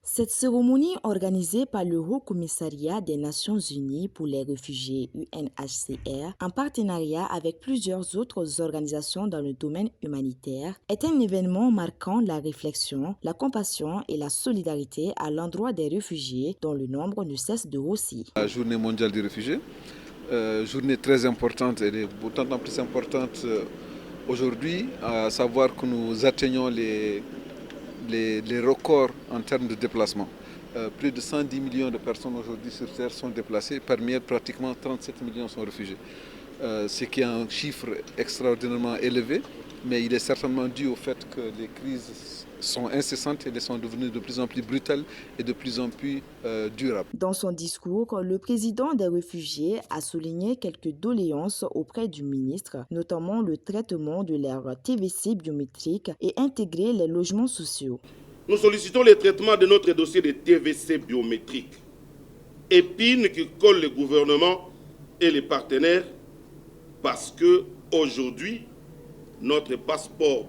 Cette cérémonie organisée par le Haut Commissariat des Nations Unies pour les réfugiés UNHCR en partenariat avec plusieurs autres organisations dans le domaine humanitaire est un événement marquant la réflexion, la compassion et la solidarité à l'endroit des réfugiés dont le nombre ne cesse de grossir. La journée mondiale des réfugiés, journée très importante, elle est d'autant plus importante aujourd'hui, à savoir que nous atteignons les records en termes de déplacement. Plus de 110 millions de personnes aujourd'hui sur Terre sont déplacées, parmi elles pratiquement 37 millions sont réfugiés. Ce qui est un chiffre extraordinairement élevé, mais il est certainement dû au fait que les crises sont incessantes et elles sont devenues de plus en plus brutales et de plus en plus durables. Dans son discours, le président des réfugiés a souligné quelques doléances auprès du ministre, notamment le traitement de leur TVC biométrique et intégrer les logements sociaux. Nous sollicitons le traitement de notre dossier de TVC biométrique, épine qui colle le gouvernement et les partenaires parce que aujourd'hui, notre passeport,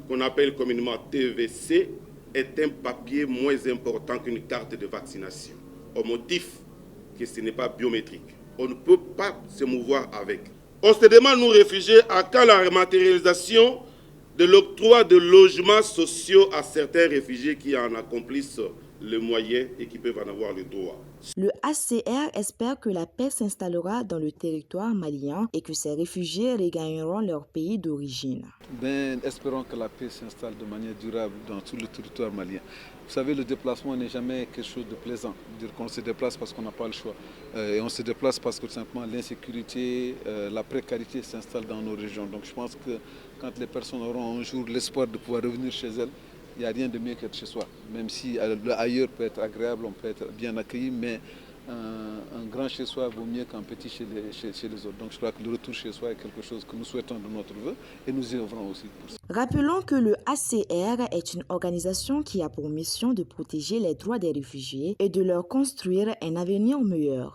qu'on appelle communément TVC, est un papier moins important qu'une carte de vaccination, au motif que ce n'est pas biométrique. On ne peut pas se mouvoir avec. On se demande, nous réfugiés, à quand la rematérialisation de l'octroi de logements sociaux à certains réfugiés qui en accomplissent le moyen et qui peuvent en avoir le droit. Le HCR espère que la paix s'installera dans le territoire malien et que ces réfugiés regagneront leur pays d'origine. Espérons que la paix s'installe de manière durable dans tout le territoire malien. Vous savez, le déplacement n'est jamais quelque chose de plaisant. Dire qu'on se déplace parce qu'on n'a pas le choix. Et on se déplace parce que tout simplement l'insécurité, la précarité s'installe dans nos régions. Donc je pense que quand les personnes auront un jour l'espoir de pouvoir revenir chez elles, il n'y a rien de mieux qu'être chez soi. Même si ailleurs peut être agréable, on peut être bien accueilli, mais un grand chez soi vaut mieux qu'un petit chez les autres. Donc je crois que le retour chez soi est quelque chose que nous souhaitons de notre vœu et nous y œuvrons aussi pour ça. Rappelons que le HCR est une organisation qui a pour mission de protéger les droits des réfugiés et de leur construire un avenir meilleur.